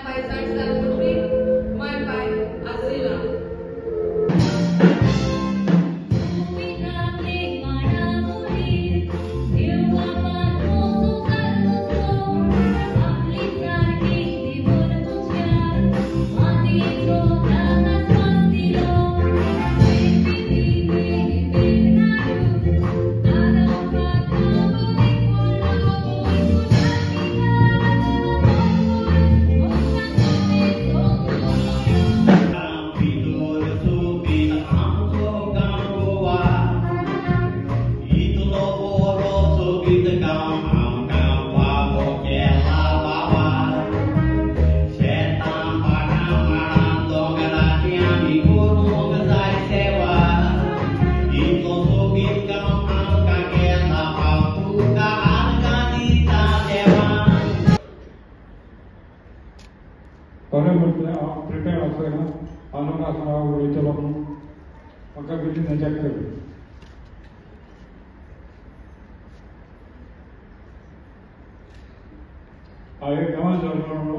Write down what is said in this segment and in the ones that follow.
Faisal Salputri, my wife Azrila. Prepare असलेला आनंद असणारा वेळेच्या बाबून म्हाका बेगीन नजर कर. हांवें गांवांत जल्मलो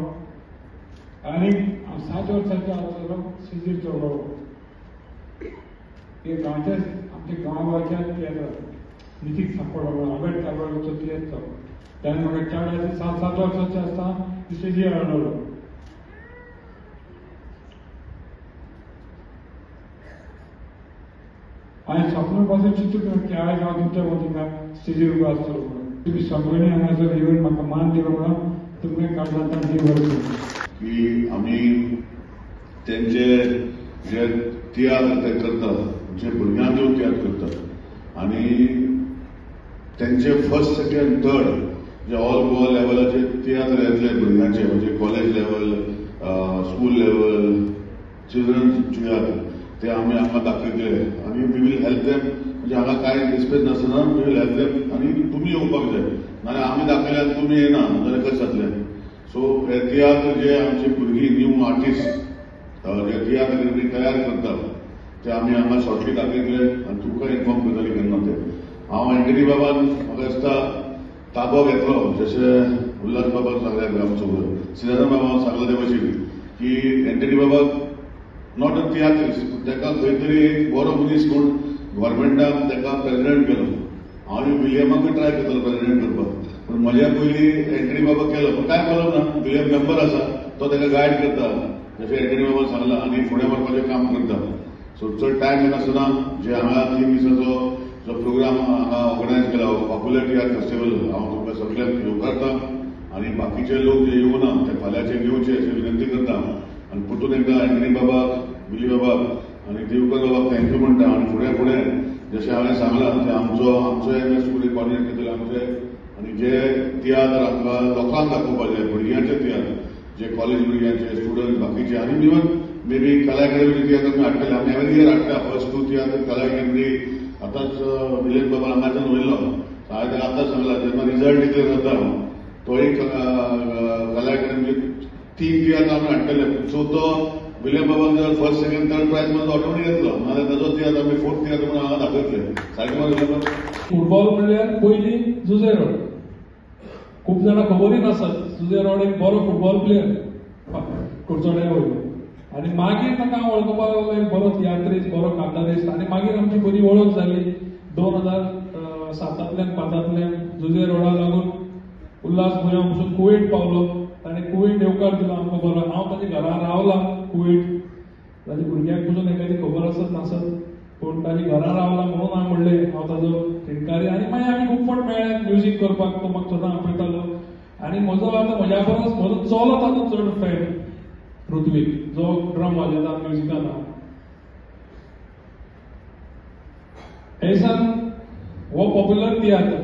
आनी 7 वर्सांचो आसलो सिजीर चोडलो. हे गांवच्या आमच्या गांवाच्या तियात्रांत नितीक सांपडलो आंबेडकराचो तियात्र तेन्ना म्हाका 7 वर्सांचें आसता सिजीर हाडलो. हांवें स्वप्न पासून चिंतून की आयज हांव तुमच्या मदीं स्टेजीर उबो आसतलो म्हणून. तुमी सगळ्यांनी हांगासर येवन म्हाका मान दिलो म्हणून तुमगे काळजांतल्यान देव बरें करूं. की आमी तेंचे जे तियात्र ते करतात जे भुरग्यांच्यो तियात्र करतात आनी तेंचे फर्स्ट सेकंड थर्ड जे ऑल गोवा लेवलाचे तियात्र येतले भुरग्यांचे म्हणजे college level school level childrens तियात्र ते आमी हांगा दाखयतले आनी वी वील हेल्प देम. म्हणजे हांगा कांय डिस्पेस नासतना वी वील हेल्प देम आनी तुमी येवपाक जाय नाल्यार आमी दाखयल्यार तुमी येना जाल्यार कशें जातलें. सो हे तियात्र जे आमचे भुरगीं न्यू आर्टिस्ट जे तियात्र तयार करतात ते आमी हांगा शॉर्टली दाखयतले आनी तुमकां इन्फॉर्म करतले केन्ना ते. हांव एंटनी बाबान म्हाका दिसता ताबो घेतलो जशें उल्हास बाबान सांगल्यार आमचो श्रीधर बाबान सांगला ते भशेन की एंटनी बाबाक नॉट अ तियात्रिस्ट ताका खंय तरी एक बरो मनीस कोण गव्हर्मेंटान ताका प्रेसिडेंट केलो. हांव विलियमाकूय ट्राय करतलो प्रेसिडेंट करपाक पूण म्हज्या पयलीं एंटनी बाबा केलो पूण कांय प्रॉब्लम ना. विलियम मेंबर आसा तो ताका गायड करता जशें एंटनी बाबान सांगलां आनी फुडें व्हरपाचें काम करता. सो चड टायम येनासतना जे हांगा 3 दिसाचो जो प्रोग्राम हांगा ऑर्गनायज केला पॉप्युलर तियात्र फेस्टिवल हांव तुमकां सगळ्यांक येवकारता आनी बाकीचे लोक जे येवना ते फाल्यांचे घेवचे अशी विनंती करता आनी परतून एकदां एंटनी बाबाक विली बाबाक आनी देवकर बाबाक थँक्यू म्हणटा. आनी फुडें फुडें जशें हांवें सांगलां ते आमचो स्कूल कॉर्डिनेट करतले आमचे आनी जे तियात्र आमकां लोकांक दाखोवपाक जाय भुरग्यांचे तियात्र जे कॉलेज भुरग्यांचे स्टुडंट बाकीचे आनी इवन मे बी कला अकॅडमीचे तियात्र आमी हाडटले. आमी एवरी इयर हाडटा फर्स्ट 2 तियात्र कला अकॅडमी. आतांच विलेज बाबा हांगाच्यान वयलो हांवें ताका आतां सांगलां जेन्ना रिजल्ट डिक्लेअर जाता तो एक कला अकॅडमी 3 तियात्र आमी हाडटले. सो तो विलियम बाबान जर फर्स्ट सेकंड थर्ड प्राइज मध्ये ऑटोमॅटिक येतलो नाल्यार ताजो तियात्र आमी 4th तियात्र म्हणून हांगा दाखयतले. सारकें मरे फुटबॉल म्हणल्यार पयलीं जुजे रोड खूब जाणां खबरूय नासत. जुजे रोड एक बरो फुटबॉल प्लेयर कुडचड्या वयलो आनी मागीर ताका वळखुपाक लागलो एक बरो तियात्रीस्ट बरो कांतारीस्ट आनी मागीर आमची बरी वळख जाली. 2007 5 जुजे रोडा लागून उल्हास भुंया पसून कुवेट पावलो. ताणें कुवेट येवकार दिलो आमकां बरो. हांव ताच्या घरा रावला कुवेट. ताच्या भुरग्यांक पसून एखादी खबर आसत नासत पूण ताच्या घरा रावला म्हणून हांवें म्हणलें हांव ताजो थिणकारी आनी मागीर आमी खूब फावट मेळ्ळे म्युजीक करपाक. तो म्हाका सदां आपयतालो आनी म्हजो आतां म्हज्या परस म्हजो चलो ताजो चड फॅन पृथ्वीक जो ड्रम वाजयता म्युजिकान. हे दिसान हो पॉप्युलर तियात्र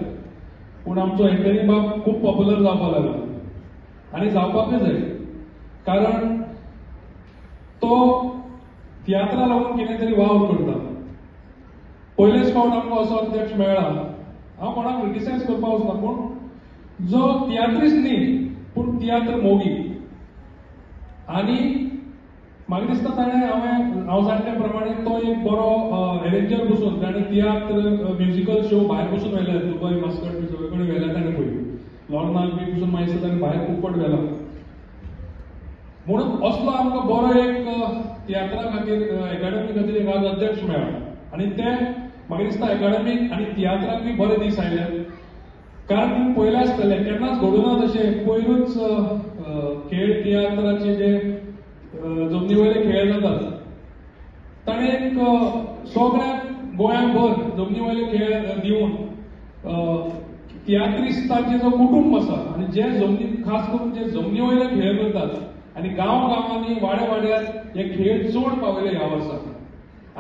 पूण आमचो एंटनी बाब खूब पॉप्युलर जावपाक लागला आनी जावपाकूय जाय कारण तो तियात्रा लागून कितें तरी वावर करता. पयलेच फावट आमकां असो अध्यक्ष मेळ्ळा. हांव कोणाक क्रिटिसायज करपाक वचना पूण जो तियात्रिस्ट न्ही पूण तियात्र मोगी आनी म्हाका दिसता हांव जाणटे प्रमाणे तो एक बरो अरेंजर बसून ताणें तियात्र म्युजिकल शो भायर बसून व्हेल्यात दुबय मास्कट बी सगळे कडेन व्हेल्या ताणें पळय लॉर्नाक बी बसून मागीर ताणें भायर खूब फावट व्हेला. म्हणून असलो आमकां बरो एक तियात्रा खातीर एकाडेमी खातीर एक आज अध्यक्ष मेळ्ळा आनी ते म्हाका दिसता एकाडेमीक आनी तियात्राक बी बरे दीस आयले. कारण तुम्ही पयले आसतले केन्नाच घडूना तशें पयरूच खेळ तियात्राचे जे जमनी वयले खेळ जातात ताणें एक सगळ्या गोंयाभर जमनी वयले खेळ दिवन तियात्रिस्तांचे जो कुटुंब आसा आनी जे जमनी खास करून जे जमनी वयले खेळ करतात आनी गांवांनी वाड्यार हे खेळ चड पावयले ह्या वर्सा.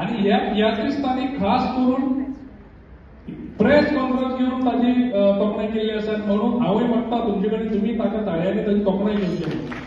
आनी ह्या तियात्रिस्तांनी खास करून प्रेस कॉन्फरन्स घेवन ताची तोखणाय केल्ली आसा. म्हणून हांवूय म्हणटा तुमचे कडेन तुमी ताका ताळयांनी ताची तोखणाय करची.